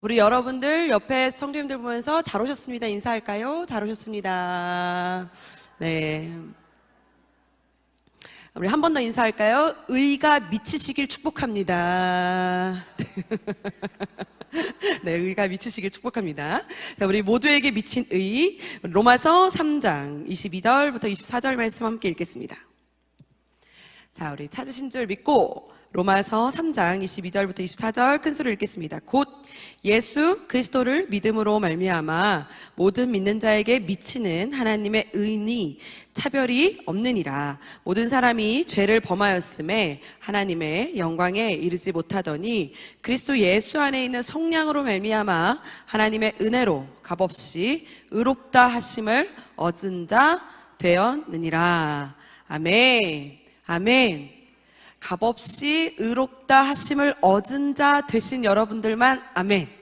우리 여러분들 옆에 성도님들 보면서 잘 오셨습니다. 인사할까요? 잘 오셨습니다. 네. 우리 한 번 더 인사할까요? 의가 미치시길 축복합니다. 네, 의가 미치시길 축복합니다. 자, 우리 모두에게 미친 의, 로마서 3장 22절부터 24절 말씀 함께 읽겠습니다. 자, 우리 찾으신 줄 믿고 로마서 3장 22절부터 24절 큰 소리로 읽겠습니다. 곧 예수 그리스도를 믿음으로 말미암아 모든 믿는 자에게 미치는 하나님의 의니 차별이 없느니라. 모든 사람이 죄를 범하였음에 하나님의 영광에 이르지 못하더니 그리스도 예수 안에 있는 속량으로 말미암아 하나님의 은혜로 값없이 의롭다 하심을 얻은 자 되었느니라. 아멘. 아멘. 값없이 의롭다 하심을 얻은 자 되신 여러분들만 아멘.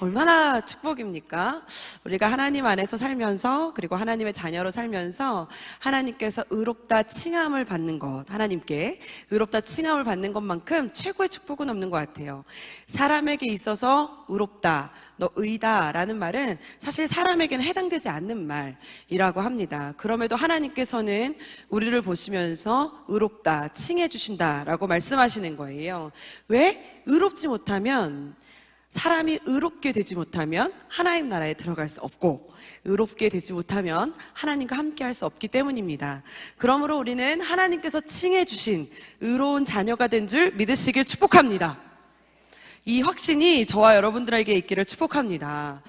얼마나 축복입니까? 우리가 하나님 안에서 살면서 그리고 하나님의 자녀로 살면서 하나님께서 의롭다 칭함을 받는 것, 하나님께 의롭다 칭함을 받는 것만큼 최고의 축복은 없는 것 같아요. 사람에게 있어서 의롭다, 너 의다 라는 말은 사실 사람에게는 해당되지 않는 말이라고 합니다. 그럼에도 하나님께서는 우리를 보시면서 의롭다 칭해 주신다라고 말씀하시는 거예요. 왜? 의롭지 못하면, 사람이 의롭게 되지 못하면 하나님 나라에 들어갈 수 없고, 의롭게 되지 못하면 하나님과 함께 할 수 없기 때문입니다. 그러므로 우리는 하나님께서 칭해 주신 의로운 자녀가 된 줄 믿으시길 축복합니다. 이 확신이 저와 여러분들에게 있기를 축복합니다.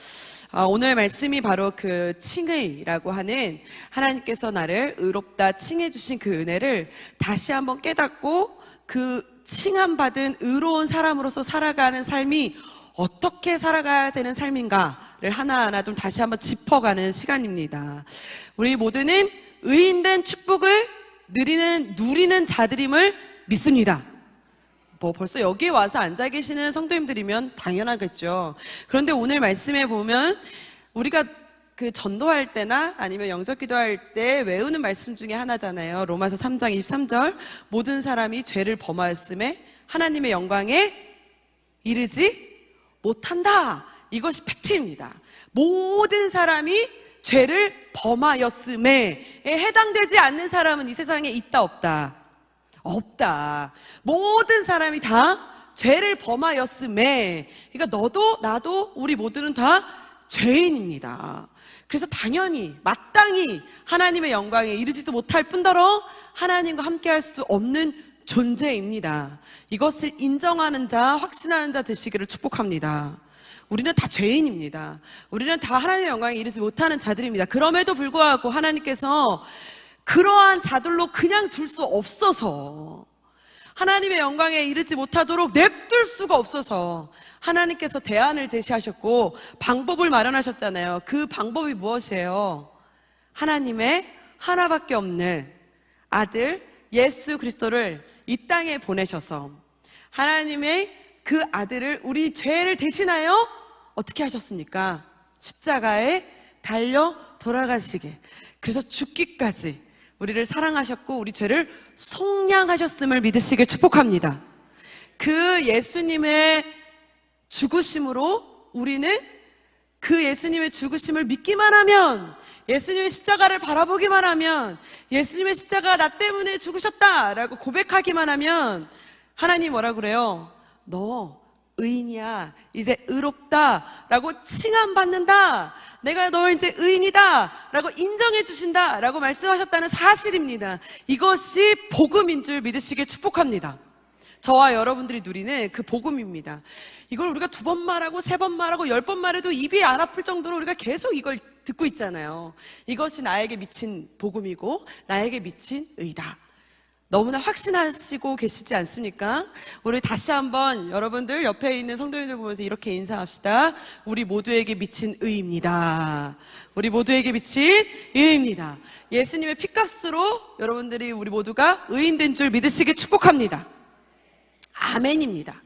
오늘 말씀이 바로 그 칭의라고 하는 하나님께서 나를 의롭다 칭해 주신 그 은혜를 다시 한번 깨닫고 그 칭함받은 의로운 사람으로서 살아가는 삶이 어떻게 살아가야 되는 삶인가를 하나하나 좀 다시 한번 짚어가는 시간입니다. 우리 모두는 의인된 축복을 누리는 자들임을 믿습니다. 벌써 여기에 와서 앉아 계시는 성도님들이면 당연하겠죠. 그런데 오늘 말씀에 보면 우리가 그 전도할 때나 아니면 영접 기도할 때 외우는 말씀 중에 하나잖아요. 로마서 3장 23절 모든 사람이 죄를 범하였음에 하나님의 영광에 이르지 못한다. 이것이 팩트입니다. 모든 사람이 죄를 범하였음에 해당되지 않는 사람은 이 세상에 있다 없다? 없다. 모든 사람이 다 죄를 범하였음에, 그러니까 너도 나도 우리 모두는 다 죄인입니다. 그래서 당연히 마땅히 하나님의 영광에 이르지도 못할 뿐더러 하나님과 함께 할 수 없는 존재입니다. 이것을 인정하는 자, 확신하는 자 되시기를 축복합니다. 우리는 다 죄인입니다. 우리는 다 하나님의 영광에 이르지 못하는 자들입니다. 그럼에도 불구하고 하나님께서 그러한 자들로 그냥 둘 수 없어서, 하나님의 영광에 이르지 못하도록 냅둘 수가 없어서 하나님께서 대안을 제시하셨고 방법을 마련하셨잖아요. 그 방법이 무엇이에요? 하나님의 하나밖에 없는 아들 예수 그리스도를 이 땅에 보내셔서 하나님의 그 아들을 우리 죄를 대신하여 어떻게 하셨습니까? 십자가에 달려 돌아가시게, 그래서 죽기까지 우리를 사랑하셨고 우리 죄를 속량하셨음을 믿으시길 축복합니다. 그 예수님의 죽으심으로 우리는 그 예수님의 죽으심을 믿기만 하면, 예수님의 십자가를 바라보기만 하면, 예수님의 십자가 나 때문에 죽으셨다라고 고백하기만 하면 하나님 뭐라 그래요? 너 의인이야. 이제 의롭다라고 칭함받는다. 내가 너 이제 의인이다 라고 인정해 주신다 라고 말씀하셨다는 사실입니다. 이것이 복음인 줄 믿으시길 축복합니다. 저와 여러분들이 누리는 그 복음입니다. 이걸 우리가 2번 말하고 3번 말하고 10번 말해도 입이 안 아플 정도로 우리가 계속 이걸 듣고 있잖아요. 이것이 나에게 미친 복음이고 나에게 미친 의다. 너무나 확신하시고 계시지 않습니까? 우리 다시 한번 여러분들 옆에 있는 성도님들 보면서 이렇게 인사합시다. 우리 모두에게 미친 의입니다. 우리 모두에게 미친 의입니다. 예수님의 피값으로 여러분들이 우리 모두가 의인된 줄 믿으시길 축복합니다. 아멘입니다.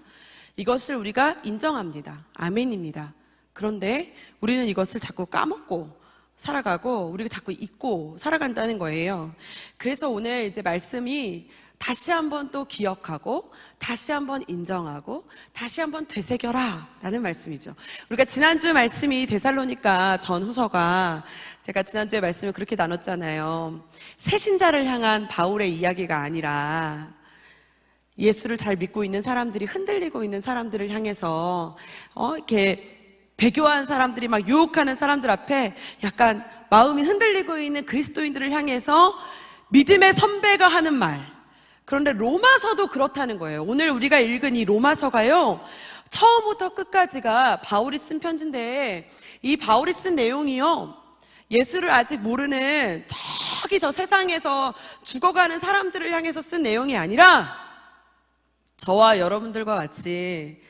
이것을 우리가 인정합니다. 아멘입니다. 그런데 우리는 이것을 자꾸 까먹고 살아가고 우리가 자꾸 잊고 살아간다는 거예요. 그래서 오늘 이제 말씀이 다시 한번 또 기억하고 다시 한번 인정하고 다시 한번 되새겨라 라는 말씀이죠. 우리가 지난주 말씀이 데살로니가 전후서가 제가 지난주에 말씀을 그렇게 나눴잖아요. 새신자를 향한 바울의 이야기가 아니라 예수를 잘 믿고 있는 사람들이 흔들리고 있는 사람들을 향해서 이렇게 배교한 사람들이 막 유혹하는 사람들 앞에 약간 마음이 흔들리고 있는 그리스도인들을 향해서 믿음의 선배가 하는 말. 그런데 로마서도 그렇다는 거예요. 오늘 우리가 읽은 이 로마서가요, 처음부터 끝까지가 바울이 쓴 편지인데 이 바울이 쓴 내용이요, 예수를 아직 모르는 저기 저 세상에서 죽어가는 사람들을 향해서 쓴 내용이 아니라 저와 여러분들과 같이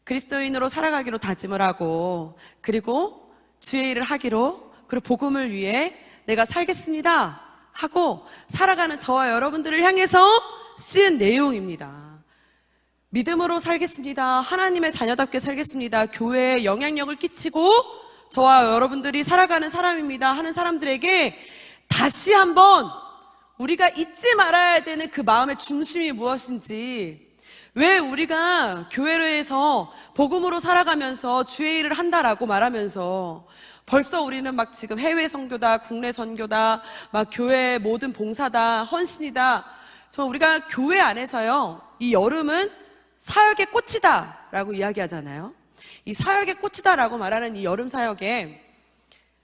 그리스도인으로 살아가기로 다짐을 하고, 그리고 주의 일을 하기로, 그리고 복음을 위해 내가 살겠습니다 하고 살아가는 저와 여러분들을 향해서 쓴 내용입니다. 믿음으로 살겠습니다, 하나님의 자녀답게 살겠습니다, 교회에 영향력을 끼치고 저와 여러분들이 살아가는 사람입니다 하는 사람들에게 다시 한번 우리가 잊지 말아야 되는 그 마음의 중심이 무엇인지, 왜 우리가 교회에서 복음으로 살아가면서 주의 일을 한다라고 말하면서 벌써 우리는 막 지금 해외 선교다, 국내 선교다, 막 교회 모든 봉사다, 헌신이다. 저 우리가 교회 안에서요, 이 여름은 사역의 꽃이다 라고 이야기하잖아요. 이 사역의 꽃이다 라고 말하는 이 여름 사역에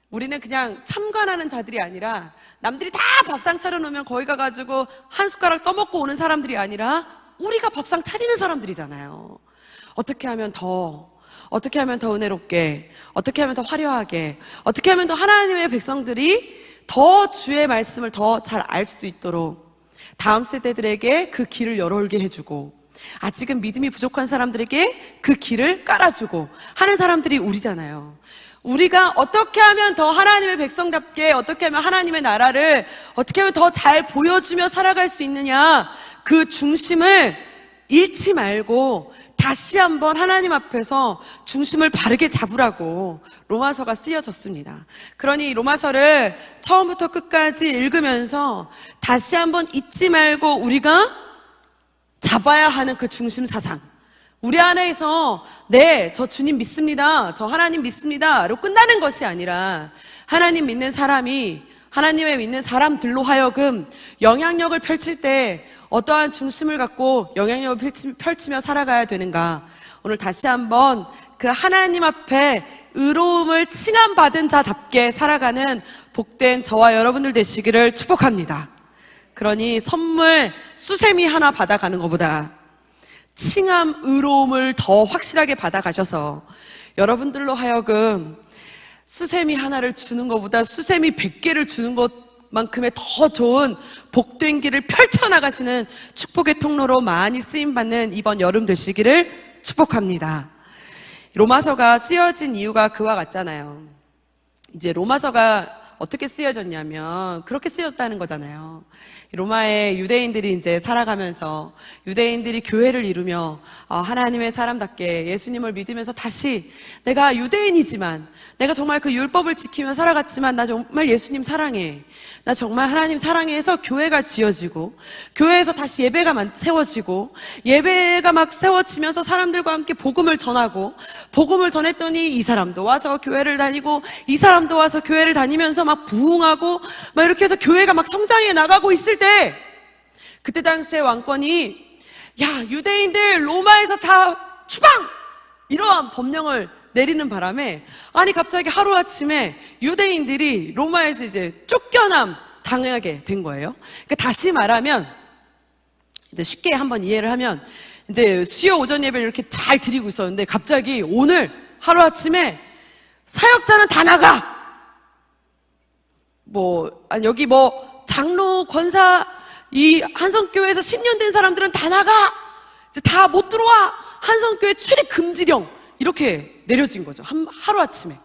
우리는 그냥 참관하는 자들이 아니라, 남들이 다 밥상 차려놓으면 거기 가가지고 한 숟가락 떠먹고 오는 사람들이 아니라 우리가 밥상 차리는 사람들이잖아요. 어떻게 하면 더 은혜롭게, 어떻게 하면 더 화려하게, 어떻게 하면 더 하나님의 백성들이 더 주의 말씀을 더 잘 알 수 있도록 다음 세대들에게 그 길을 열어올게 해주고, 아직은 믿음이 부족한 사람들에게 그 길을 깔아주고 하는 사람들이 우리잖아요. 우리가 어떻게 하면 더 하나님의 백성답게, 어떻게 하면 하나님의 나라를 어떻게 하면 더 잘 보여주며 살아갈 수 있느냐, 그 중심을 잃지 말고 다시 한번 하나님 앞에서 중심을 바르게 잡으라고 로마서가 쓰여졌습니다. 그러니 로마서를 처음부터 끝까지 읽으면서 다시 한번 잊지 말고 우리가 잡아야 하는 그 중심 사상, 우리 안에서 네, 저 주님 믿습니다, 저 하나님 믿습니다로 끝나는 것이 아니라, 하나님 믿는 사람이 하나님의 믿는 사람들로 하여금 영향력을 펼칠 때 어떠한 중심을 갖고 영향력을 펼치며 살아가야 되는가, 오늘 다시 한번 그 하나님 앞에 의로움을 칭함받은 자답게 살아가는 복된 저와 여러분들 되시기를 축복합니다. 그러니 선물 수세미 하나 받아가는 것보다 칭함, 의로움을 더 확실하게 받아가셔서 여러분들로 하여금 수세미 하나를 주는 것보다 수세미 100개를 주는 것만큼의 더 좋은 복된 길을 펼쳐나가시는 축복의 통로로 많이 쓰임받는 이번 여름 되시기를 축복합니다. 로마서가 쓰여진 이유가 그와 같잖아요. 이제 로마서가 어떻게 쓰여졌냐면 그렇게 쓰였다는 거잖아요. 로마의 유대인들이 이제 살아가면서 유대인들이 교회를 이루며 하나님의 사람답게 예수님을 믿으면서 다시 내가 유대인이지만 내가 정말 그 율법을 지키며 살아갔지만 나 정말 예수님 사랑해, 나 정말 하나님 사랑해 해서 교회가 지어지고 교회에서 다시 예배가 세워지고 예배가 막 세워지면서 사람들과 함께 복음을 전하고 복음을 전했더니 이 사람도 와서 교회를 다니고 이 사람도 와서 교회를 다니면서 막 부흥하고 막 이렇게 해서 교회가 막 성장해 나가고 있을 때, 그때 당시에 왕권이 야 유대인들 로마에서 다 추방! 이러한 법령을 내리는 바람에 아니 갑자기 하루아침에 유대인들이 로마에서 이제 쫓겨남 당하게 된 거예요. 그러니까 다시 말하면 이제 쉽게 한번 이해를 하면 이제 수요 오전 예배를 이렇게 잘 드리고 있었는데 갑자기 오늘 하루아침에 사역자는 다 나가! 여기 장로, 권사, 이 한성교회에서 10년 된 사람들은 다 나가! 이제 다 못 들어와! 한성교회 출입 금지령! 이렇게 내려진 거죠. 하루아침에.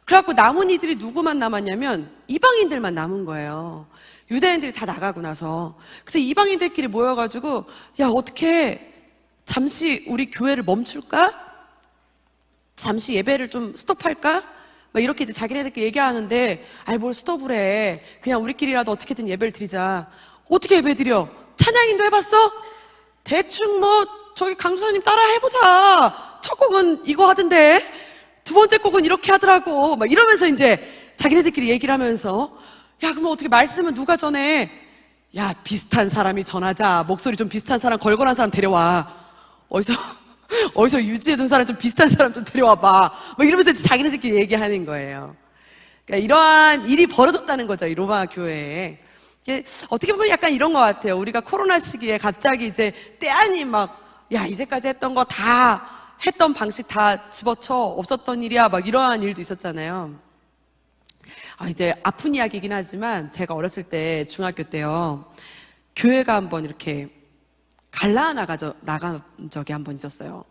그래갖고 남은 이들이 누구만 남았냐면 이방인들만 남은 거예요. 유대인들이 다 나가고 나서. 그래서 이방인들끼리 모여가지고 야 어떻게 잠시 우리 교회를 멈출까? 잠시 예배를 좀 스톱할까? 막 이렇게 이제 자기네들끼리 얘기하는데, 아이, 뭘 스톱을 해. 그냥 우리끼리라도 어떻게든 예배를 드리자. 어떻게 예배 드려? 찬양인도 해봤어? 대충 뭐, 저기 강도사님 따라 해보자. 첫 곡은 이거 하던데, 두 번째 곡은 이렇게 하더라고. 막 이러면서 이제 자기네들끼리 얘기를 하면서, 야, 그럼 어떻게 말씀은 누가 전해? 야, 비슷한 사람이 전하자. 목소리 좀 비슷한 사람, 걸걸한 사람 데려와. 어디서 유지해준 사람 좀 비슷한 사람 좀 데려와봐. 뭐 이러면서 이제 자기네들끼리 얘기하는 거예요. 그러니까 이러한 일이 벌어졌다는 거죠, 이 로마 교회에. 이게 어떻게 보면 약간 이런 것 같아요. 우리가 코로나 시기에 갑자기 이제 때 아닌 막, 야, 이제까지 했던 거 다, 했던 방식 다 집어쳐. 없었던 일이야. 막 이러한 일도 있었잖아요. 이제 아픈 이야기이긴 하지만 제가 어렸을 때 중학교 때요. 교회가 한번 이렇게 나간 적이 한 번 있었어요.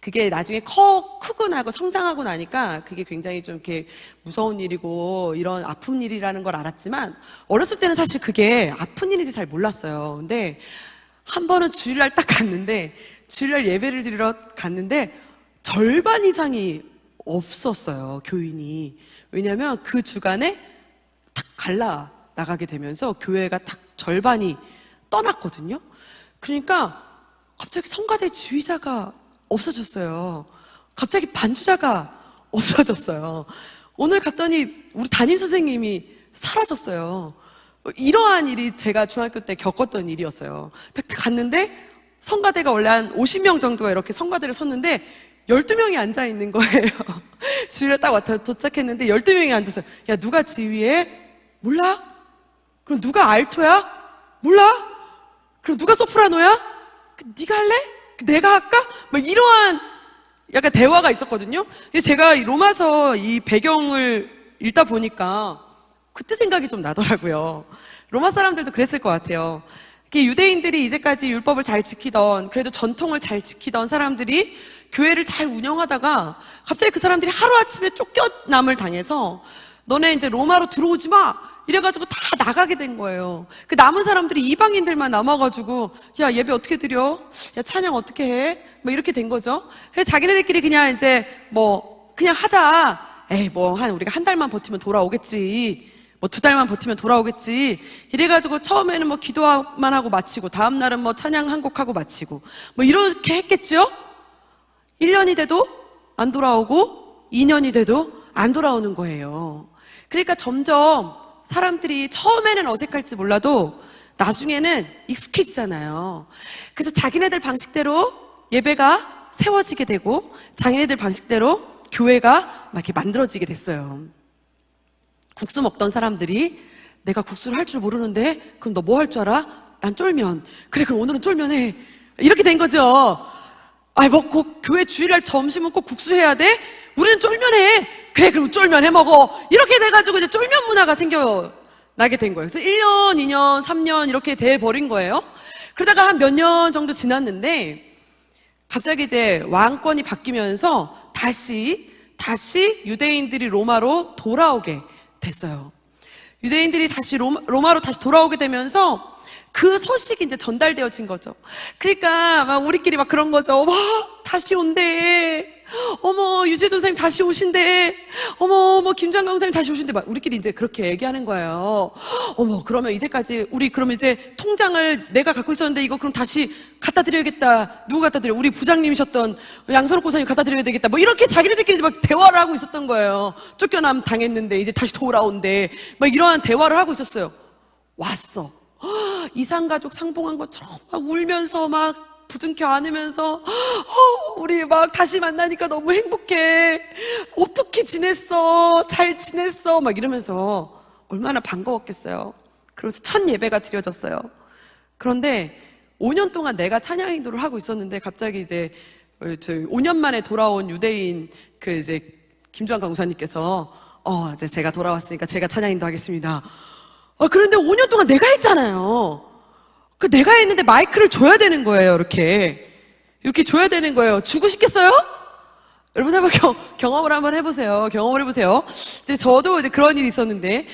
그게 나중에 크고 나고 성장하고 나니까 그게 굉장히 좀 이렇게 무서운 일이고 이런 아픈 일이라는 걸 알았지만 어렸을 때는 사실 그게 아픈 일인지 잘 몰랐어요. 근데 한 번은 주일날 딱 갔는데 주일날 예배를 드리러 갔는데 절반 이상이 없었어요, 교인이. 왜냐하면 그 주간에 탁 갈라 나가게 되면서 교회가 딱 절반이 떠났거든요. 그러니까 갑자기 성가대 지휘자가 없어졌어요. 갑자기 반주자가 없어졌어요. 오늘 갔더니 우리 담임 선생님이 사라졌어요. 이러한 일이 제가 중학교 때 겪었던 일이었어요. 딱 갔는데 성가대가 원래 한 50명 정도가 이렇게 성가대를 섰는데 12명이 앉아 있는 거예요. 주일에 딱 도착했는데 12명이 앉았어요. 야, 누가 지휘해? 몰라? 그럼 누가 알토야? 몰라? 그럼 누가 소프라노야? 네가 할래? 내가 할까? 막 이러한 약간 대화가 있었거든요. 제가 로마서 이 배경을 읽다 보니까 그때 생각이 좀 나더라고요. 로마 사람들도 그랬을 것 같아요. 유대인들이 이제까지 율법을 잘 지키던, 그래도 전통을 잘 지키던 사람들이 교회를 잘 운영하다가 갑자기 그 사람들이 하루아침에 쫓겨남을 당해서 너네 이제 로마로 들어오지 마! 이래가지고 다 나가게 된 거예요. 그 남은 사람들이 이방인들만 남아가지고, 야, 예배 어떻게 드려? 야, 찬양 어떻게 해? 뭐 이렇게 된 거죠. 그래서 자기네들끼리 그냥 이제 그냥 하자. 에이, 우리가 한 달만 버티면 돌아오겠지. 2달만 버티면 돌아오겠지. 이래가지고 처음에는 기도만 하고 마치고, 다음날은 찬양 한 곡 하고 마치고, 이렇게 했겠죠? 1년이 돼도 안 돌아오고, 2년이 돼도 안 돌아오는 거예요. 그러니까 점점 사람들이 처음에는 어색할지 몰라도 나중에는 익숙해지잖아요. 그래서 자기네들 방식대로 예배가 세워지게 되고 자기네들 방식대로 교회가 막 이렇게 만들어지게 됐어요. 국수 먹던 사람들이 내가 국수를 할 줄 모르는데 그럼 너 뭐 할 줄 알아? 난 쫄면. 그래, 그럼 오늘은 쫄면 해. 이렇게 된 거죠. 교회 주일날 점심은 꼭 국수 해야 돼? 우리는 쫄면 해. 그래, 그럼 쫄면 해 먹어. 이렇게 돼가지고 이제 쫄면 문화가 생겨나게 된 거예요. 그래서 1년, 2년, 3년 이렇게 돼버린 거예요. 그러다가 한 몇 년 정도 지났는데 갑자기 이제 왕권이 바뀌면서 다시 유대인들이 로마로 돌아오게 됐어요. 유대인들이 다시 로마로 다시 돌아오게 되면서 그 소식이 이제 전달되어진 거죠. 그러니까 막 우리끼리 막 그런 거죠. 와, 다시 온대. 어머, 유재준 선생님 다시 오신대. 어머, 김장강 선생님 다시 오신대. 막 우리끼리 이제 그렇게 얘기하는 거예요. 어머, 그러면 이제까지 그러면 이제 통장을 내가 갖고 있었는데 이거 그럼 다시 갖다 드려야겠다. 누구 갖다 드려? 우리 부장님이셨던 양선옥 고사님 갖다 드려야 되겠다. 이렇게 자기네들끼리 막 대화를 하고 있었던 거예요. 쫓겨남 당했는데 이제 다시 돌아온대. 막 이러한 대화를 하고 있었어요. 왔어. 이산가족 상봉한 것처럼 막 울면서 막 부둥켜 안으면서 우리 막 다시 만나니까 너무 행복해. 어떻게 지냈어? 잘 지냈어? 막 이러면서 얼마나 반가웠겠어요. 그러면서 첫 예배가 드려졌어요. 그런데 5년 동안 내가 찬양 인도를 하고 있었는데 갑자기 이제 5년 만에 돌아온 유대인 이제 김주환 강사님께서 이제 제가 돌아왔으니까 제가 찬양 인도하겠습니다. 그런데 5년 동안 내가 했잖아요. 내가 했는데 마이크를 줘야 되는 거예요, 이렇게 줘야 되는 거예요. 주고 싶겠어요? 여러분 한번 경험을 한번 해보세요. 이제 저도 이제 그런 일이 있었는데,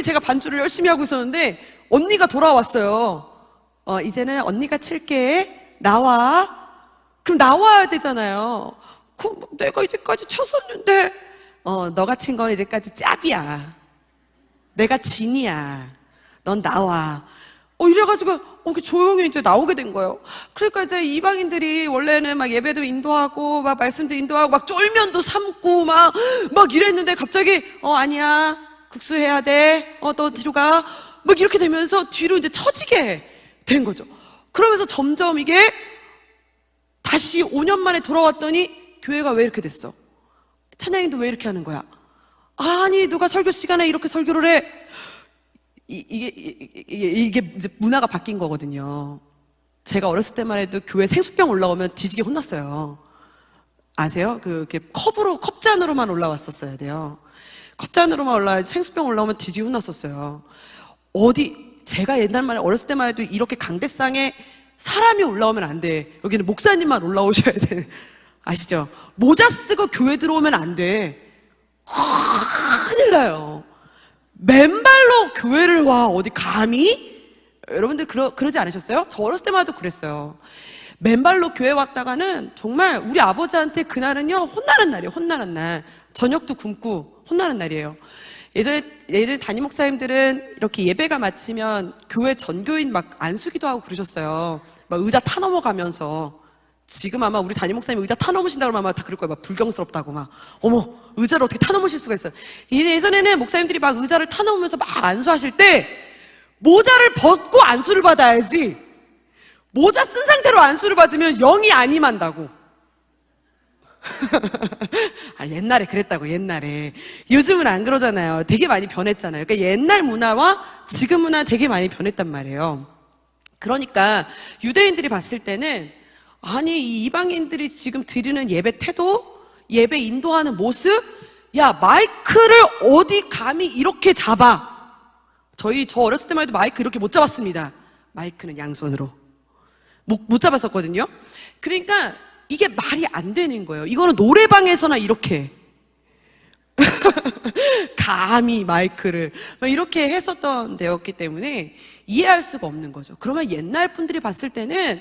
제가 반주를 열심히 하고 있었는데, 언니가 돌아왔어요. 이제는 언니가 칠게, 나와. 그럼 나와야 되잖아요. 내가 이제까지 쳤었는데, 너가 친 건 이제까지 짭이야. 내가 진이야. 넌 나와. 이래가지고 이렇게 조용히 이제 나오게 된 거예요. 그러니까 이제 이방인들이 원래는 막 예배도 인도하고 막 말씀도 인도하고 막 쫄면도 삶고 막 이랬는데 갑자기 아니야, 국수해야 돼. 너 뒤로 가. 막 이렇게 되면서 뒤로 이제 처지게 된 거죠. 그러면서 점점 이게 다시 5년 만에 돌아왔더니 교회가 왜 이렇게 됐어? 찬양인도 왜 이렇게 하는 거야? 아니, 누가 설교 시간에 이렇게 설교를 해? 이게 이제 문화가 바뀐 거거든요. 제가 어렸을 때만 해도 교회 생수병 올라오면 뒤지게 혼났어요. 아세요? 이렇게 컵잔으로만 올라왔었어야 돼요. 컵잔으로만 올라와야지 생수병 올라오면 뒤지게 혼났었어요. 제가 옛날만에 어렸을 때만 해도 이렇게 강대상에 사람이 올라오면 안 돼. 여기는 목사님만 올라오셔야 돼. 아시죠? 모자 쓰고 교회 들어오면 안 돼. 큰일 나요. 맨발로 교회를 와. 어디 감히? 여러분들 그러지 않으셨어요? 저 어렸을 때만 해도 그랬어요. 맨발로 교회 왔다가는 정말 우리 아버지한테 그날은요 혼나는 날이에요. 혼나는 날. 저녁도 굶고 혼나는 날이에요. 예전에 담임 목사님들은 이렇게 예배가 마치면 교회 전교인 막 안수기도 하고 그러셨어요. 막 의자 타 넘어가면서. 지금 아마 우리 담임 목사님 의자 타 넘으신다고 하면 아마 다 그럴 거예요. 막 불경스럽다고 막. 어머, 의자를 어떻게 타 넘으실 수가 있어요. 예전에는 목사님들이 막 의자를 타 넘으면서 막 안수하실 때 모자를 벗고 안수를 받아야지. 모자 쓴 상태로 안수를 받으면 영이 안 임한다고. 옛날에 그랬다고, 옛날에. 요즘은 안 그러잖아요. 되게 많이 변했잖아요. 그러니까 옛날 문화와 지금 문화 되게 많이 변했단 말이에요. 그러니까 유대인들이 봤을 때는 아니, 이 이방인들이 지금 드리는 예배 태도, 예배 인도하는 모습, 야, 마이크를 어디 감히 이렇게 잡아. 저 어렸을 때만 해도 마이크 이렇게 못 잡았습니다. 마이크는 양손으로. 못 잡았었거든요. 그러니까 이게 말이 안 되는 거예요. 이거는 노래방에서나 이렇게. 감히 마이크를. 이렇게 했었던 데였기 때문에 이해할 수가 없는 거죠. 그러면 옛날 분들이 봤을 때는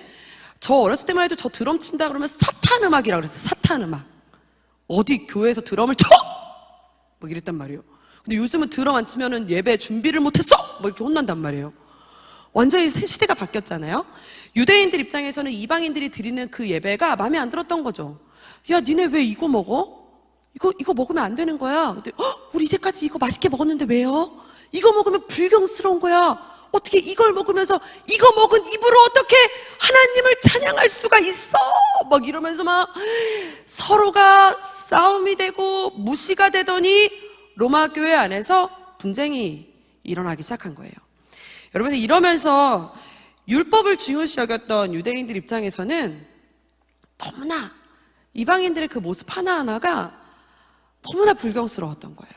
저 어렸을 때만 해도 저 드럼 친다 그러면 사탄 음악이라고 그랬어요. 사탄 음악. 어디 교회에서 드럼을 쳐! 막 이랬단 말이에요. 근데 요즘은 드럼 안 치면은 예배 준비를 못했어! 뭐 이렇게 혼난단 말이에요. 완전히 시대가 바뀌었잖아요. 유대인들 입장에서는 이방인들이 드리는 그 예배가 마음에 안 들었던 거죠. 야, 니네 왜 이거 먹어? 이거 먹으면 안 되는 거야. 근데 우리 이제까지 이거 맛있게 먹었는데 왜요? 이거 먹으면 불경스러운 거야. 어떻게 이걸 먹으면서 이거 먹은 입으로 어떻게 하나님을 찬양할 수가 있어? 막 이러면서 막 서로가 싸움이 되고 무시가 되더니 로마 교회 안에서 분쟁이 일어나기 시작한 거예요. 여러분, 이러면서 율법을 중요시 여겼던 유대인들 입장에서는 너무나 이방인들의 그 모습 하나하나가 너무나 불경스러웠던 거예요.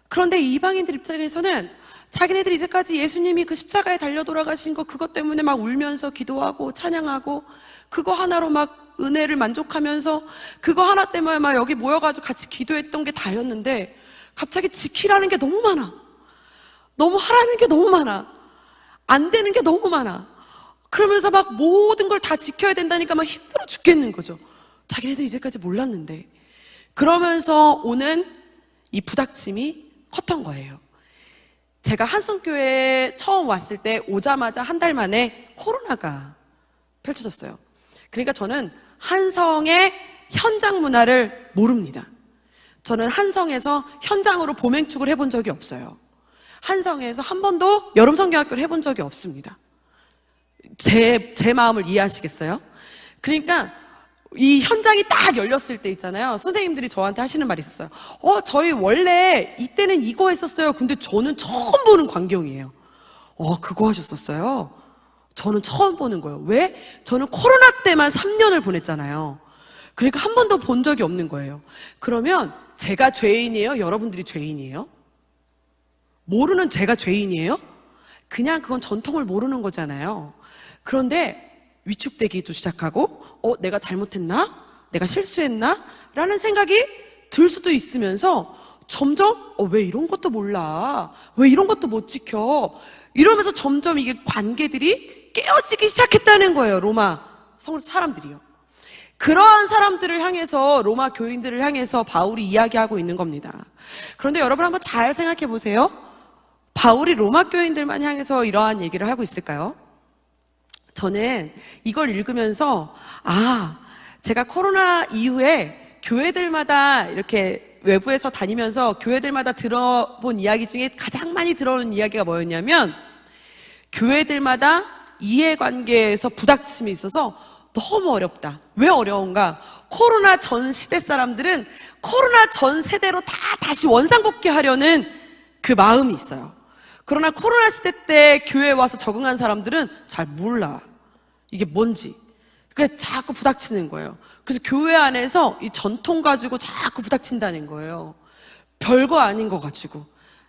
그런데 이방인들 입장에서는 자기네들이 이제까지 예수님이 그 십자가에 달려 돌아가신 거 그것 때문에 막 울면서 기도하고 찬양하고 그거 하나로 막 은혜를 만족하면서 그거 하나 때문에 막 여기 모여가지고 같이 기도했던 게 다였는데 갑자기 지키라는 게 너무 많아. 너무 하라는 게 너무 많아. 안 되는 게 너무 많아. 그러면서 막 모든 걸 다 지켜야 된다니까 막 힘들어 죽겠는 거죠. 자기네들 이제까지 몰랐는데. 그러면서 오는 이 부닥침이 컸던 거예요. 제가 한성교회에 처음 왔을 때 오자마자 한 달 만에 코로나가 펼쳐졌어요. 그러니까 저는 한성의 현장 문화를 모릅니다. 저는 한성에서 현장으로 보맹축을 해본 적이 없어요. 한성에서 한 번도 여름 성경학교를 해본 적이 없습니다. 제 마음을 이해하시겠어요? 그러니까 이 현장이 딱 열렸을 때 있잖아요. 선생님들이 저한테 하시는 말이 있었어요. 저희 원래 이때는 이거 했었어요. 근데 저는 처음 보는 광경이에요. 그거 하셨었어요? 저는 처음 보는 거예요. 왜? 저는 코로나 때만 3년을 보냈잖아요. 그러니까 한 번도 본 적이 없는 거예요. 그러면 제가 죄인이에요? 여러분들이 죄인이에요? 모르는 제가 죄인이에요? 그냥 그건 전통을 모르는 거잖아요. 그런데 위축되기도 시작하고 내가 잘못했나? 내가 실수했나? 라는 생각이 들 수도 있으면서 점점 왜 이런 것도 몰라? 왜 이런 것도 못 지켜? 이러면서 점점 이게 관계들이 깨어지기 시작했다는 거예요. 로마 사람들이요. 그러한 사람들을 향해서, 로마 교인들을 향해서 바울이 이야기하고 있는 겁니다. 그런데 여러분 한번 잘 생각해 보세요. 바울이 로마 교인들만 향해서 이러한 얘기를 하고 있을까요? 저는 이걸 읽으면서 제가 코로나 이후에 교회들마다 이렇게 외부에서 다니면서 교회들마다 들어본 이야기 중에 가장 많이 들어오는 이야기가 뭐였냐면, 교회들마다 이해관계에서 부닥침이 있어서 너무 어렵다. 왜 어려운가? 코로나 전 시대 사람들은 코로나 전 세대로 다시 원상복귀하려는 그 마음이 있어요. 그러나 코로나 시대 때 교회에 와서 적응한 사람들은 잘 몰라. 이게 뭔지. 그게 자꾸 부닥치는 거예요. 그래서 교회 안에서 이 전통 가지고 자꾸 부닥친다는 거예요. 별거 아닌 거 가지고.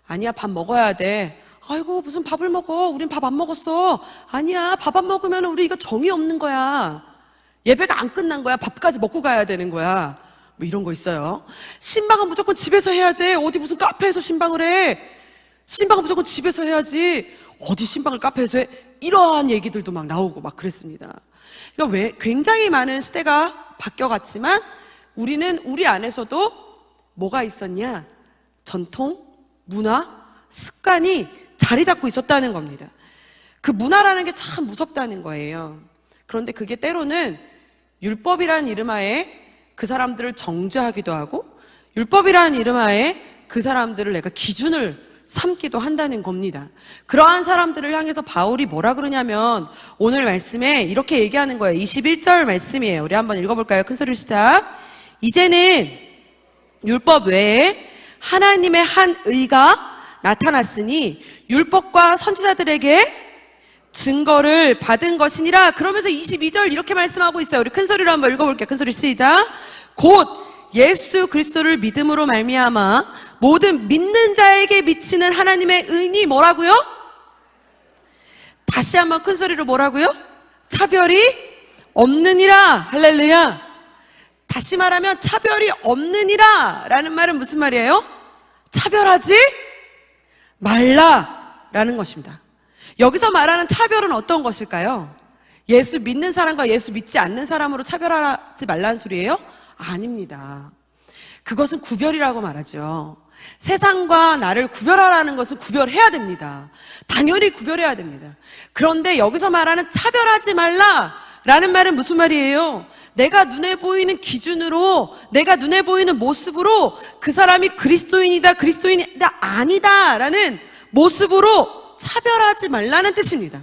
아니야, 밥 먹어야 돼. 아이고, 무슨 밥을 먹어? 우린 밥 안 먹었어. 아니야, 밥 안 먹으면 우리 이거 정이 없는 거야. 예배가 안 끝난 거야. 밥까지 먹고 가야 되는 거야. 뭐 이런 거 있어요. 신방은 무조건 집에서 해야 돼. 어디 무슨 카페에서 신방을 해. 신방은 무조건 집에서 해야지. 어디 신방을 카페에서 해. 이러한 얘기들도 막 나오고 막 그랬습니다. 그러니까 굉장히 많은 시대가 바뀌어갔지만 우리는 우리 안에서도 뭐가 있었냐? 전통, 문화, 습관이 자리 잡고 있었다는 겁니다. 그 문화라는 게 참 무섭다는 거예요. 그런데 그게 때로는 율법이라는 이름하에 그 사람들을 정죄하기도 하고, 율법이라는 이름하에 그 사람들을 내가 기준을 삼기도 한다는 겁니다. 그러한 사람들을 향해서 바울이 뭐라 그러냐면 오늘 말씀에 이렇게 얘기하는 거예요. 21절 말씀이에요. 우리 한번 읽어볼까요? 큰 소리로 시작. 이제는 율법 외에 하나님의 한 의가 나타났으니 율법과 선지자들에게 증거를 받은 것이니라. 그러면서 22절 이렇게 말씀하고 있어요. 우리 큰 소리로 한번 읽어볼게요. 큰 소리 시작. 곧 예수 그리스도를 믿음으로 말미암아 모든 믿는 자에게 미치는 하나님의 의니 뭐라고요? 다시 한번 큰 소리로 뭐라고요? 차별이 없느니라. 할렐루야. 다시 말하면 차별이 없느니라 라는 말은 무슨 말이에요? 차별하지 말라라는 것입니다. 여기서 말하는 차별은 어떤 것일까요? 예수 믿는 사람과 예수 믿지 않는 사람으로 차별하지 말라는 소리예요? 아닙니다. 그것은 구별이라고 말하죠. 세상과 나를 구별하라는 것은 구별해야 됩니다. 당연히 구별해야 됩니다. 그런데 여기서 말하는 차별하지 말라라는 말은 무슨 말이에요? 내가 눈에 보이는 기준으로, 내가 눈에 보이는 모습으로 그 사람이 그리스도인이다, 그리스도인이다, 아니다라는 모습으로 차별하지 말라는 뜻입니다.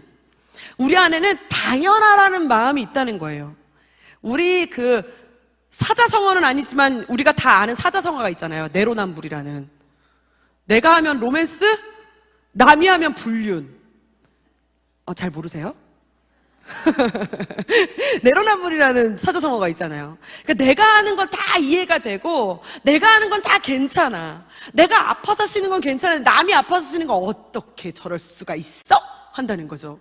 우리 안에는 당연하라는 마음이 있다는 거예요. 우리 사자성어는 아니지만 우리가 다 아는 사자성어가 있잖아요. 내로남불이라는. 내가 하면 로맨스, 남이 하면 불륜. 잘 모르세요? 내로남불이라는 사자성어가 있잖아요. 그러니까 내가 하는 건 다 이해가 되고 내가 하는 건 다 괜찮아. 내가 아파서 쉬는 건 괜찮은데 남이 아파서 쉬는 건 어떻게 저럴 수가 있어? 한다는 거죠.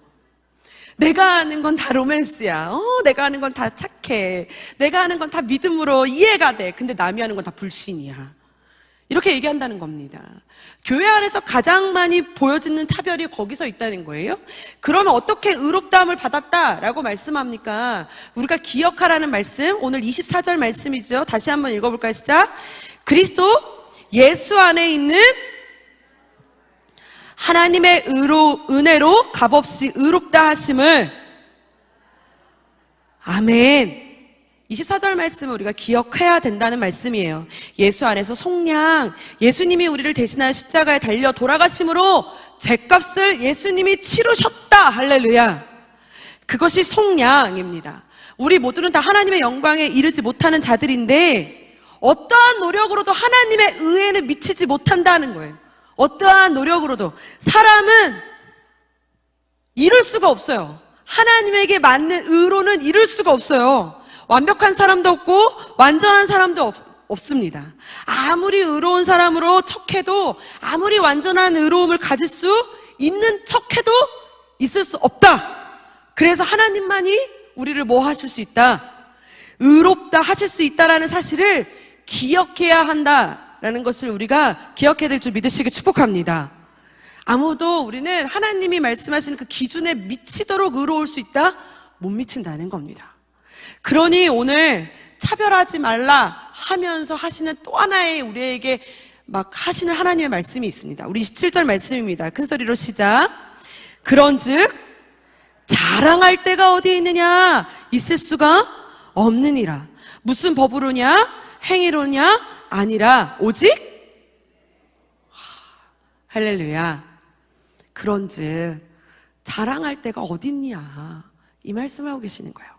내가 하는 건 다 로맨스야. 내가 하는 건 다 착해. 내가 하는 건 다 믿음으로 이해가 돼. 근데 남이 하는 건 다 불신이야. 이렇게 얘기한다는 겁니다. 교회 안에서 가장 많이 보여지는 차별이 거기서 있다는 거예요. 그러면 어떻게 의롭다함을 받았다라고 말씀합니까? 우리가 기억하라는 말씀, 오늘 24절 말씀이죠. 다시 한번 읽어볼까요? 시작. 그리스도 예수 안에 있는 하나님의 은혜로 값없이 의롭다 하심을, 아멘. 24절 말씀을 우리가 기억해야 된다는 말씀이에요. 예수 안에서 속량, 예수님이 우리를 대신하여 십자가에 달려 돌아가심으로 죗값을 예수님이 치르셨다. 할렐루야. 그것이 속량입니다. 우리 모두는 다 하나님의 영광에 이르지 못하는 자들인데 어떠한 노력으로도 하나님의 의에는 미치지 못한다는 거예요. 어떠한 노력으로도 사람은 이룰 수가 없어요. 하나님에게 맞는 의로는 이룰 수가 없어요. 완벽한 사람도 없고 완전한 사람도 없습니다. 아무리 의로운 사람으로 척해도, 아무리 완전한 의로움을 가질 수 있는 척해도 있을 수 없다. 그래서 하나님만이 우리를 뭐 하실 수 있다? 의롭다 하실 수 있다라는 사실을 기억해야 한다라는 것을 우리가 기억해야 될 줄 믿으시길 축복합니다. 아무도 우리는 하나님이 말씀하시는 그 기준에 미치도록 의로울 수 있다? 못 미친다는 겁니다. 그러니 오늘 차별하지 말라 하면서 하시는 또 하나의 우리에게 막 하시는 하나님의 말씀이 있습니다. 우리 27절 말씀입니다. 큰 소리로 시작. 그런즉 자랑할 데가 어디에 있느냐? 있을 수가 없느니라. 무슨 법으로냐? 행위로냐? 아니라 오직 할렐루야. 그런즉 자랑할 데가 어딨냐? 이 말씀을 하고 계시는 거예요.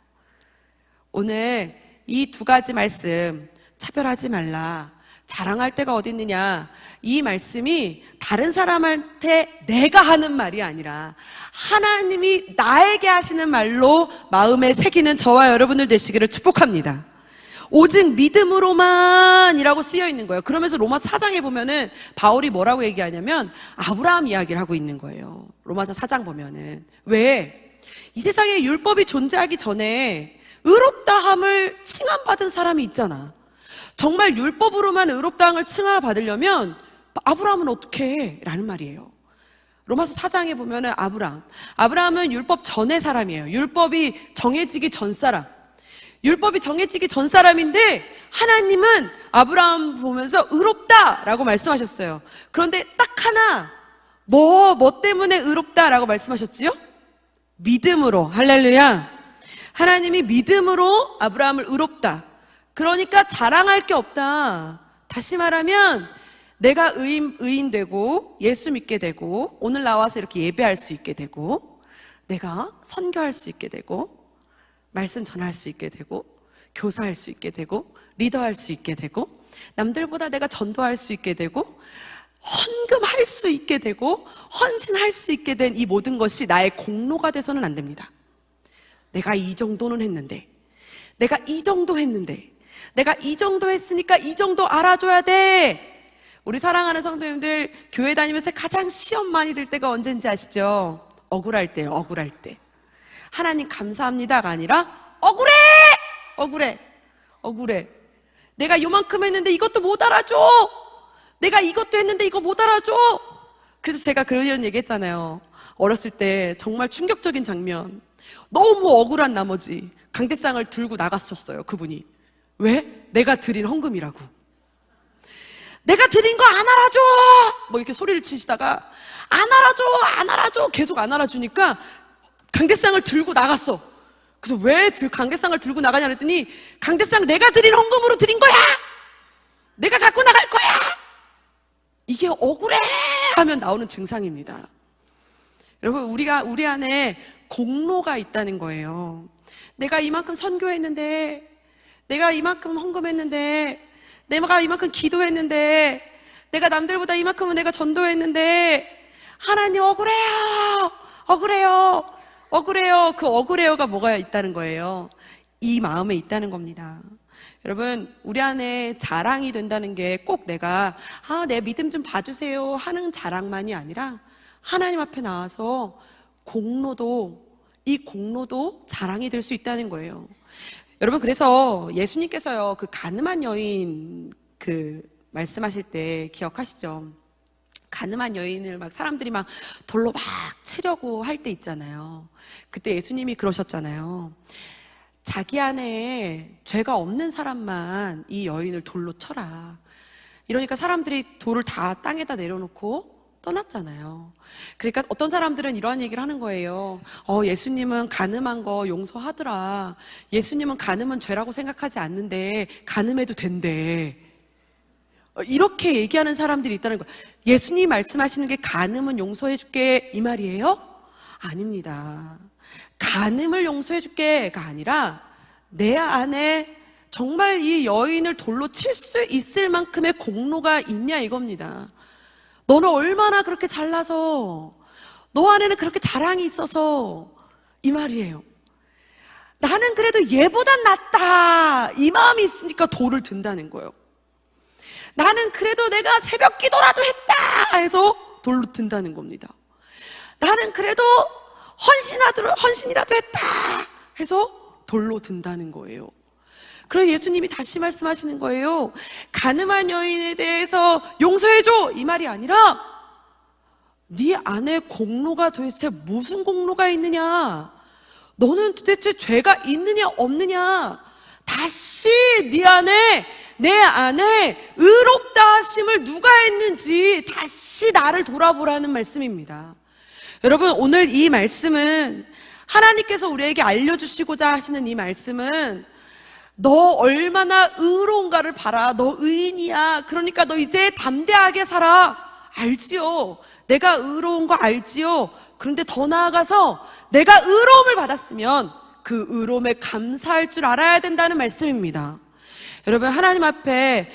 오늘 이 두 가지 말씀, 차별하지 말라, 자랑할 데가 어딨느냐, 이 말씀이 다른 사람한테 내가 하는 말이 아니라 하나님이 나에게 하시는 말로 마음에 새기는 저와 여러분들 되시기를 축복합니다. 오직 믿음으로만이라고 쓰여 있는 거예요. 그러면서 로마 4장에 보면은 바울이 뭐라고 얘기하냐면 아브라함 이야기를 하고 있는 거예요. 로마서 4장 보면은. 왜? 이 세상에 율법이 존재하기 전에 의롭다함을 칭함받은 사람이 있잖아. 정말 율법으로만 의롭다함을 칭함받으려면 아브라함은 어떻게 해? 라는 말이에요. 로마서 4장에 보면은 아브라함은 율법 전의 사람이에요. 율법이 정해지기 전 사람. 율법이 정해지기 전 사람인데 하나님은 아브라함 보면서 의롭다라고 말씀하셨어요. 그런데 딱 하나 뭐 때문에 의롭다라고 말씀하셨지요? 믿음으로. 할렐루야. 하나님이 믿음으로 아브라함을 의롭다. 그러니까 자랑할 게 없다. 다시 말하면 내가 의인 되고 예수 믿게 되고 오늘 나와서 이렇게 예배할 수 있게 되고 내가 선교할 수 있게 되고 말씀 전할 수 있게 되고 교사할 수 있게 되고 리더할 수 있게 되고 남들보다 내가 전도할 수 있게 되고 헌금할 수 있게 되고 헌신할 수 있게 된 이 모든 것이 나의 공로가 돼서는 안 됩니다. 내가 이 정도는 했는데, 내가 이 정도 했는데, 내가 이 정도 했으니까 이 정도 알아줘야 돼. 우리 사랑하는 성도님들, 교회 다니면서 가장 시험 많이 들 때가 언제인지 아시죠? 억울할 때요. 억울할 때. 하나님 감사합니다가 아니라 억울해. 내가 요만큼 했는데 이것도 못 알아줘. 내가 이것도 했는데 이거 못 알아줘. 그래서 제가 그런 얘기 했잖아요. 어렸을 때 정말 충격적인 장면. 너무 억울한 나머지 강대상을 들고 나갔었어요. 그분이. 왜? 내가 드린 헌금이라고. 내가 드린 거 안 알아줘. 뭐 이렇게 소리를 치시다가 안 알아줘. 계속 안 알아주니까 강대상을 들고 나갔어. 그래서 왜 강대상을 들고 나가냐 그랬더니 강대상 내가 드린 헌금으로 드린 거야. 내가 갖고 나갈 거야. 이게 억울해 하면 나오는 증상입니다. 여러분, 우리 안에 공로가 있다는 거예요. 내가 이만큼 선교했는데, 내가 이만큼 헌금했는데, 내가 이만큼 기도했는데, 내가 남들보다 이만큼은 내가 전도했는데 하나님 억울해요. 그 억울해요가 뭐가 있다는 거예요? 이 마음에 있다는 겁니다. 여러분, 우리 안에 자랑이 된다는 게 꼭 내가 내 믿음 좀 봐주세요 하는 자랑만이 아니라 하나님 앞에 나와서 이 공로도 자랑이 될 수 있다는 거예요. 여러분, 그래서 예수님께서요, 그 가늠한 여인 말씀하실 때 기억하시죠? 가늠한 여인을 사람들이 돌로 치려고 할 때 있잖아요. 그때 예수님이 그러셨잖아요. 자기 안에 죄가 없는 사람만 이 여인을 돌로 쳐라. 이러니까 사람들이 돌을 다 땅에다 내려놓고 떠났잖아요. 그러니까 어떤 사람들은 이러한 얘기를 하는 거예요. 예수님은 가늠한 거 용서하더라. 예수님은 가늠은 죄라고 생각하지 않는데 가늠해도 된대. 이렇게 얘기하는 사람들이 있다는 거예요. 예수님이 말씀하시는 게 가늠은 용서해줄게 이 말이에요? 아닙니다. 가늠을 용서해줄게가 아니라 내 안에 정말 이 여인을 돌로 칠 수 있을 만큼의 공로가 있냐 이겁니다. 너는 얼마나 그렇게 잘나서, 너 안에는 그렇게 자랑이 있어서 이 말이에요. 나는 그래도 얘보단 낫다 이 마음이 있으니까 돌을 든다는 거예요. 나는 그래도 내가 새벽 기도라도 했다 해서 돌로 든다는 겁니다. 나는 그래도 헌신이라도 했다 해서 돌로 든다는 거예요. 그래서 예수님이 다시 말씀하시는 거예요. 가늠한 여인에 대해서 용서해줘 이 말이 아니라 네 안에 공로가 도대체 무슨 공로가 있느냐, 너는 도대체 죄가 있느냐 없느냐, 다시 내 안에 의롭다 하심을 누가 했는지 다시 나를 돌아보라는 말씀입니다. 여러분, 오늘 이 말씀은 하나님께서 우리에게 알려주시고자 하시는 이 말씀은 너 얼마나 의로운가를 봐라. 너 의인이야. 그러니까 너 이제 담대하게 살아. 알지요. 내가 의로운 거 알지요. 그런데 더 나아가서 내가 의로움을 받았으면 그 의로움에 감사할 줄 알아야 된다는 말씀입니다. 여러분, 하나님 앞에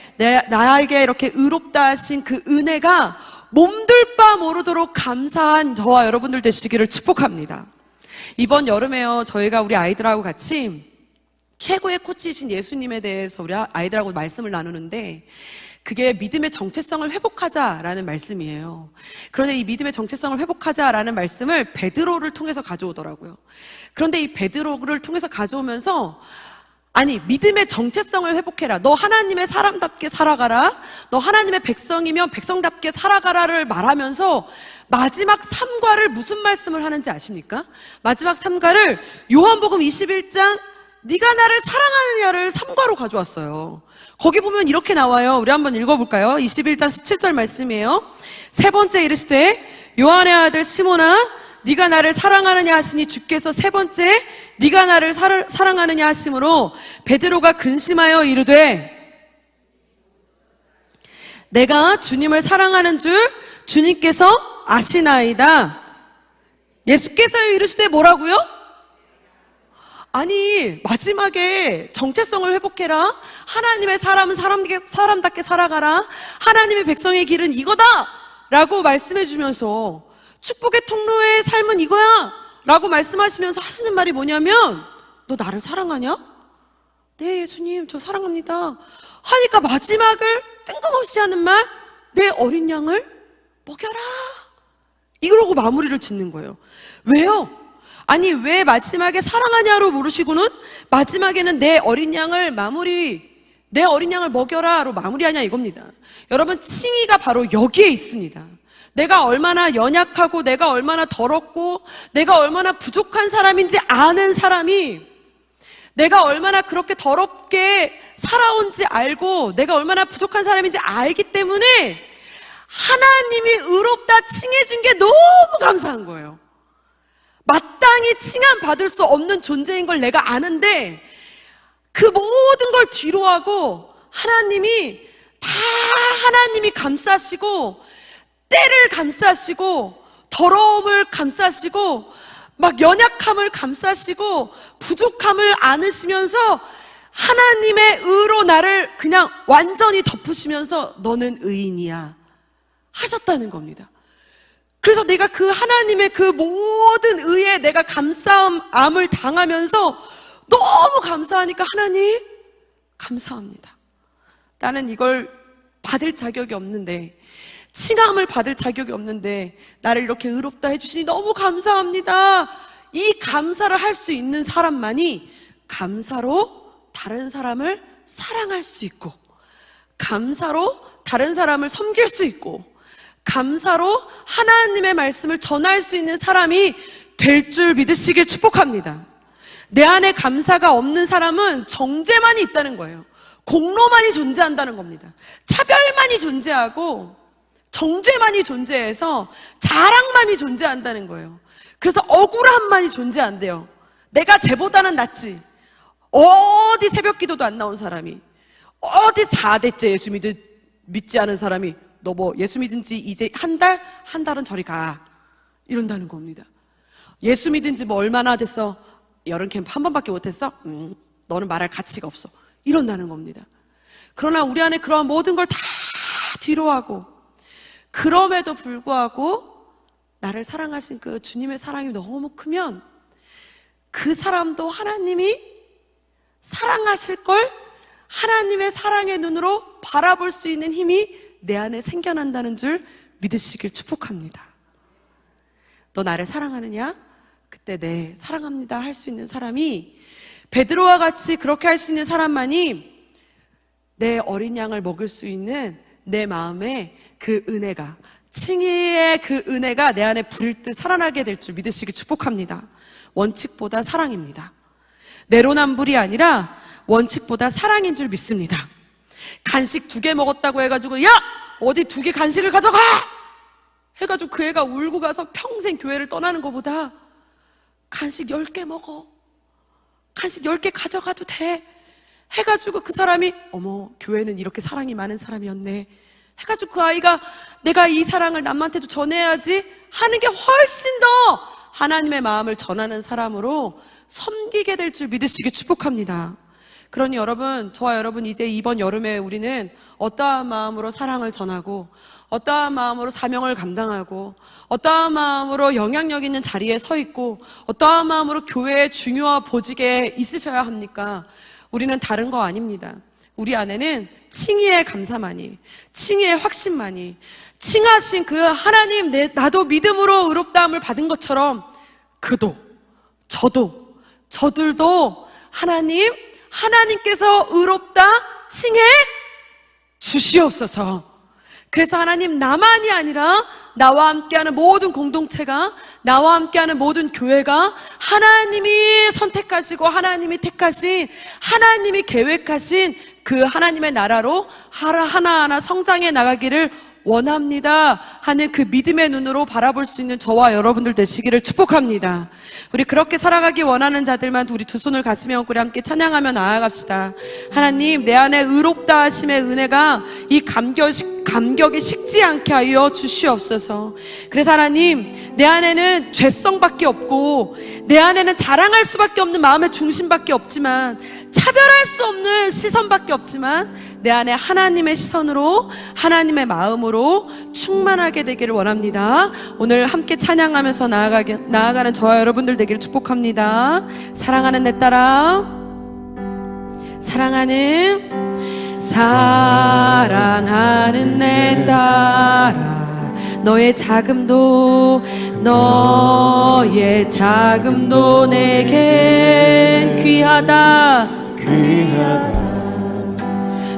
나에게 이렇게 의롭다 하신 그 은혜가 몸둘 바 모르도록 감사한 저와 여러분들 되시기를 축복합니다. 이번 여름에요, 저희가 우리 아이들하고 같이 최고의 코치이신 예수님에 대해서 우리 아이들하고 말씀을 나누는데, 그게 믿음의 정체성을 회복하자라는 말씀이에요. 그런데 이 믿음의 정체성을 회복하자라는 말씀을 베드로를 통해서 가져오더라고요. 그런데 이 베드로를 통해서 가져오면서, 아니, 믿음의 정체성을 회복해라. 너 하나님의 사람답게 살아가라. 너 하나님의 백성이면 백성답게 살아가라를 말하면서 마지막 3과를 무슨 말씀을 하는지 아십니까? 마지막 3과를 요한복음 21장 네가 나를 사랑하느냐를 3과로 가져왔어요. 거기 보면 이렇게 나와요. 우리 한번 읽어볼까요? 21장 17절 말씀이에요. 세 번째 이르시되 요한의 아들 시몬아, 네가 나를 사랑하느냐 하시니 주께서 세 번째 네가 나를 사랑하느냐 하심으로 베드로가 근심하여 이르되 내가 주님을 사랑하는 줄 주님께서 아시나이다. 예수께서 이르시되 뭐라고요? 아니, 마지막에 정체성을 회복해라. 하나님의 사람은 사람답게 살아가라. 하나님의 백성의 길은 이거다! 라고 말씀해 주면서 축복의 통로의 삶은 이거야! 라고 말씀하시면서 하시는 말이 뭐냐면, 너 나를 사랑하냐? 네, 예수님, 저 사랑합니다. 하니까 마지막을 뜬금없이 하는 말, 내 어린 양을 먹여라. 이러고 마무리를 짓는 거예요. 왜요? 아니, 왜 마지막에 사랑하냐로 물으시고는 마지막에는 내 어린 양을 먹여라로 마무리하냐 이겁니다. 여러분, 칭의가 바로 여기에 있습니다. 내가 얼마나 연약하고 내가 얼마나 더럽고 내가 얼마나 부족한 사람인지 아는 사람이, 내가 얼마나 그렇게 더럽게 살아온지 알고 내가 얼마나 부족한 사람인지 알기 때문에 하나님이 의롭다 칭해준 게 너무 감사한 거예요. 마땅히 칭함 받을 수 없는 존재인 걸 내가 아는데 그 모든 걸 뒤로하고 하나님이 감싸시고 때를 감싸시고 더러움을 감싸시고 막 연약함을 감싸시고 부족함을 안으시면서 하나님의 의로 나를 그냥 완전히 덮으시면서 너는 의인이야 하셨다는 겁니다. 그래서 내가 그 하나님의 그 모든 의에 내가 감사함을 당하면서 너무 감사하니까 하나님 감사합니다. 나는 이걸 받을 자격이 없는데, 칭함을 받을 자격이 없는데 나를 이렇게 의롭다 해주시니 너무 감사합니다. 이 감사를 할 수 있는 사람만이 감사로 다른 사람을 사랑할 수 있고, 감사로 다른 사람을 섬길 수 있고, 감사로 하나님의 말씀을 전할 수 있는 사람이 될 줄 믿으시길 축복합니다. 내 안에 감사가 없는 사람은 정죄만이 있다는 거예요. 공로만이 존재한다는 겁니다. 차별만이 존재하고 정죄만이 존재해서 자랑만이 존재한다는 거예요. 그래서 억울함만이 존재한대요. 내가 쟤보다는 낫지. 어디 새벽 기도도 안 나온 사람이, 어디 4대째 예수 믿지 않은 사람이 너 뭐 예수 믿은 지 이제 한 달은 저리 가 이런다는 겁니다. 예수 믿은 지 뭐 얼마나 됐어? 여름 캠프 한 번밖에 못했어? 너는 말할 가치가 없어 이런다는 겁니다. 그러나 우리 안에 그러한 모든 걸 다 뒤로하고, 그럼에도 불구하고 나를 사랑하신 그 주님의 사랑이 너무 크면 그 사람도 하나님이 사랑하실 걸 하나님의 사랑의 눈으로 바라볼 수 있는 힘이 내 안에 생겨난다는 줄 믿으시길 축복합니다. 너 나를 사랑하느냐? 그때 네, 사랑합니다 할 수 있는 사람이, 베드로와 같이 그렇게 할 수 있는 사람만이 내 어린 양을 먹을 수 있는 내 마음에 그 은혜가, 칭의의 그 은혜가 내 안에 불일 듯 살아나게 될 줄 믿으시길 축복합니다. 원칙보다 사랑입니다. 내로남불이 아니라 원칙보다 사랑인 줄 믿습니다. 간식 2개 먹었다고 해가지고 야! 어디 2개 간식을 가져가! 해가지고 그 애가 울고 가서 평생 교회를 떠나는 것보다 간식 10개 먹어. 간식 10개 가져가도 돼. 해가지고 그 사람이 어머, 교회는 이렇게 사랑이 많은 사람이었네. 해가지고 그 아이가 내가 이 사랑을 남한테도 전해야지 하는 게 훨씬 더 하나님의 마음을 전하는 사람으로 섬기게 될 줄 믿으시기 축복합니다. 그러니 여러분, 저와 여러분 이제 이번 여름에 우리는 어떠한 마음으로 사랑을 전하고 어떠한 마음으로 사명을 감당하고 어떠한 마음으로 영향력 있는 자리에 서 있고 어떠한 마음으로 교회의 중요한 보직에 있으셔야 합니까? 우리는 다른 거 아닙니다. 우리 안에는 칭의의 감사만이, 칭의의 확신만이, 칭하신 그 하나님 나도 믿음으로 의롭다함을 받은 것처럼 그도 저도 저들도 하나님께서 의롭다 칭해 주시옵소서. 그래서 하나님, 나만이 아니라 나와 함께하는 모든 공동체가, 나와 함께하는 모든 교회가 하나님이 선택하시고 하나님이 택하신, 하나님이 계획하신 그 하나님의 나라로 하나하나 성장해 나가기를 원합니다 하는 그 믿음의 눈으로 바라볼 수 있는 저와 여러분들 되시기를 축복합니다. 우리 그렇게 살아가기 원하는 자들만 우리 두 손을 가슴에 얹고 우리 함께 찬양하며 나아갑시다. 하나님, 내 안에 의롭다 하심의 은혜가 이 감격이 식지 않게 하여 주시옵소서. 그래서 하나님, 내 안에는 죄성밖에 없고 내 안에는 자랑할 수밖에 없는 마음의 중심밖에 없지만, 차별할 수 없는 시선밖에 없지만 내 안에 하나님의 시선으로, 하나님의 마음으로 충만하게 되기를 원합니다. 오늘 함께 찬양하면서 나아가는 저와 여러분들 되기를 축복합니다. 사랑하는 내 딸아, 사랑하는 내 딸아, 너의 자금도 내겐 귀하다.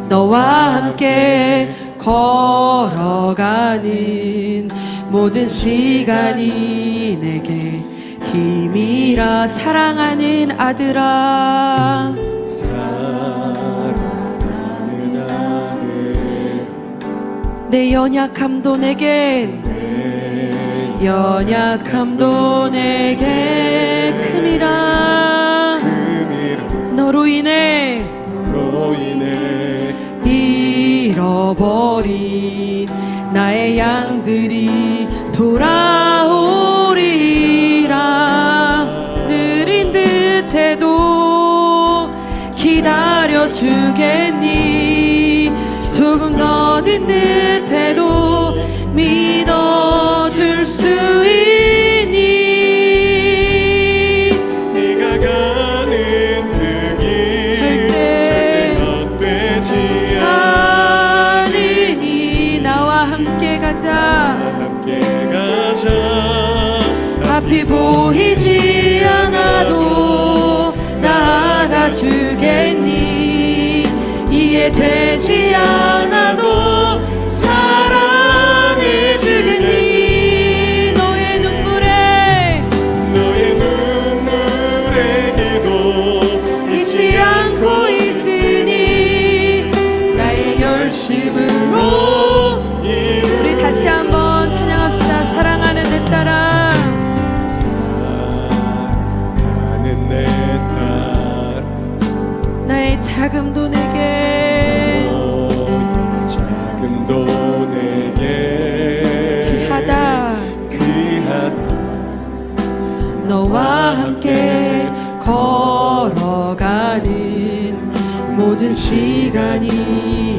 너와 함께 걸어가는 모든 시간이 내게 힘이라. 사랑하는 아들아, 내 연약함도 내겐 큼이라. 너로 인해 잃어버린 나의 양들이 돌아오리라. 느린 듯해도 기다려주겠니? 조금 더딘 듯해도 믿어줄 수 있니? 네가 가는 그 길 절대 헛되지 않으니 나와 함께 가자. 앞이 보이지 않아도 나아가 주겠니? 이해되지 않아도 사랑해 주겠니? 너의 눈물의 기도 잊지 않고 있으니 나의 열심으로. 우리 다시 한번 찬양합시다. 사랑하는 내 딸아, 사랑하는 내 딸, 나의 자금도 내게 귀하다. 너와 함께 걸어가는 모든 시간이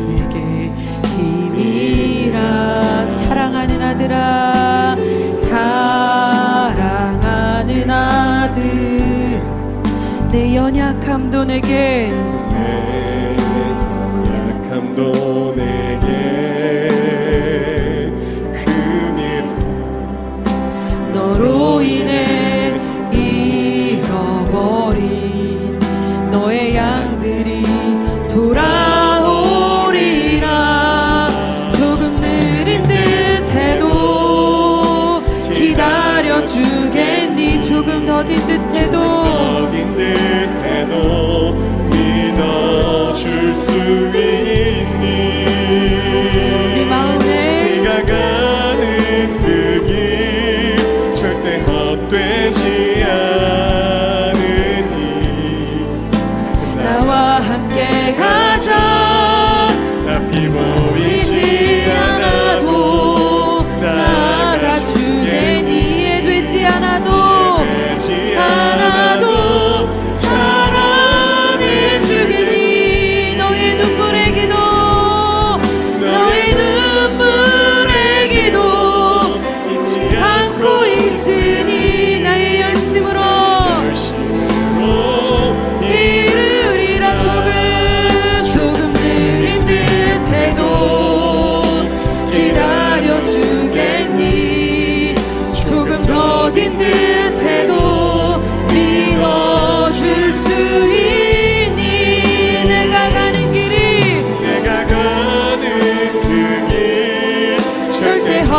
내게 힘이라. 사랑하는 아들아, 사랑하는 아들, 내 연약함도 내게 큼이라. 너로 인해 잃어버린 너의 양들이 돌아오리라. 조금 느린 듯해도 기다려주겠니? 조금 더딘 듯해도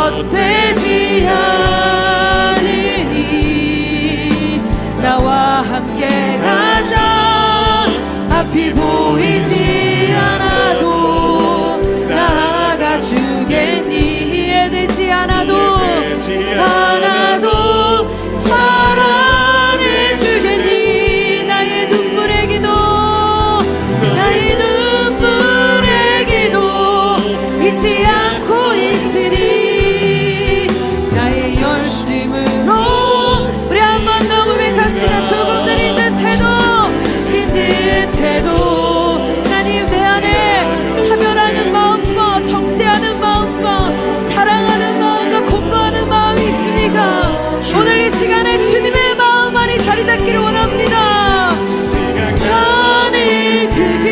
헛되지 않으니 나와 함께 가자. 앞이 보이지 않아도 나아가 주겠니. 이해되지 않아도 사랑해 주겠니. 나의 눈물의 기도 잊지 않고 있으니 나의 열심으로. 우리 한 번 더 고백합시다. 조금 느린 듯해도 하나님 내 안에 차별하는 마음과 정죄하는 마음과 자랑하는 마음과 공부하는 마음이 있습니까? 오늘 이 시간에 주님의 마음만이 자리 잡기를 원합니다. 가는 그 길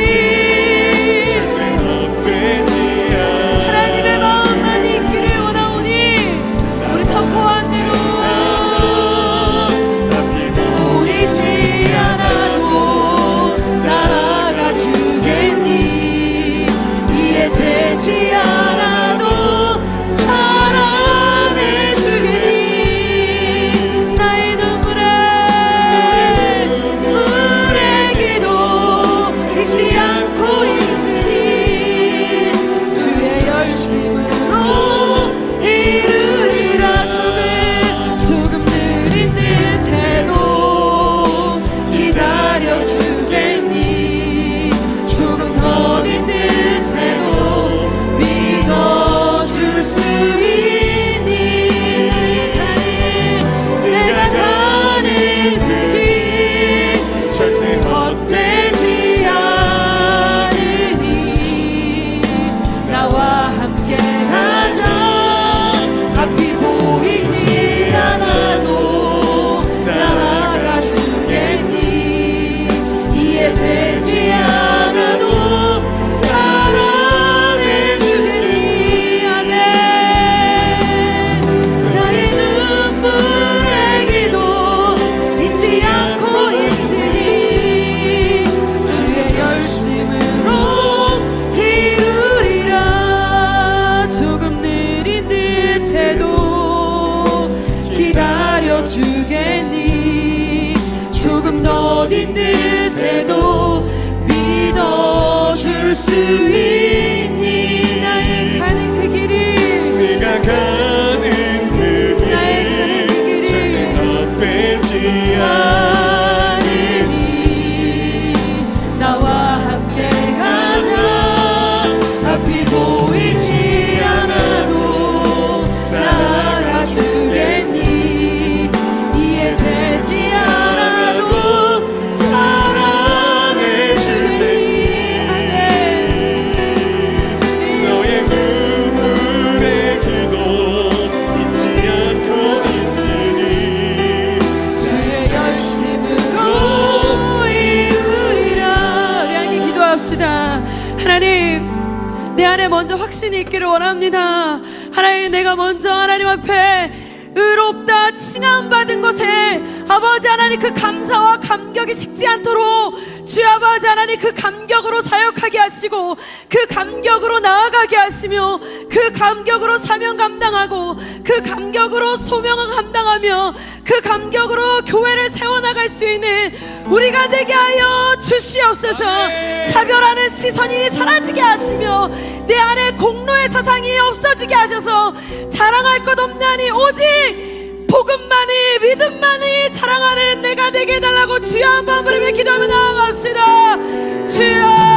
하나님의 마음만이 있기를 원하오니 우리 선포한 대로 보이지 않아도 나아가 주겠니. 이해되지 않아도 사랑해 주겠니. 나의 눈물의 기도 잊지 않고 있으니 주의 열심으로 이루리라. 조금 느린 듯해도 기다려 주겠니. 조금 더딘 듯해도 믿어줄 수 있니. 내가 가는 그 길 절대 헛되지 않으니 나와 함께 가자. 앞이 보이지 않아도 나아가 주겠니. 이해되지 않아도 사랑해 주겠니. 아멘. 나의 눈물의 기도 잊지 않고 있으니 주의 열심으로 이루리라. 조금 느린 듯해도 기다려 주겠니. 조금 더딘 듯해도 믿어줄 수 있니. 나의 가는 그 길이 네가 가는 그 나의 가는 그 길 길이 절대 헛되지 않으니 나와 함께 가자. 앞이 보이지 않아도 나아가 주겠니. 이해되지 않아도 사랑해 주겠니. 아멘. 너의 눈물의 기도 잊지 않고 있으니 주의 열심으로 이루리라. 우리 함께 기도합시다. 하나님 내 안에 먼저 확신이 있기를 원합니다. 하나님 내가 먼저 하나님 앞에 의롭다 칭함받은 것에 아버지 하나님 그 감사와 감격이 식지 않도록 주 아버지 하나님 그 감격으로 사역하게 하시고 그 감격으로 나아가게 하시며 그 감격으로 사명 감당하고 그 감격으로 소명을 감당하며 그 감격으로 교회를 세워나갈 수 있는 우리가 되게 하여 주시옵소서. 차별하는 시선이 사라지게 하시며 내 안에 공로의 사상이 없어지게 하셔서 자랑할 것 없나니 오직 복음만이 믿음만이 자랑하는 내가 되게 해달라고 주여 한번 부르며 기도하며 나아갑시다. 주여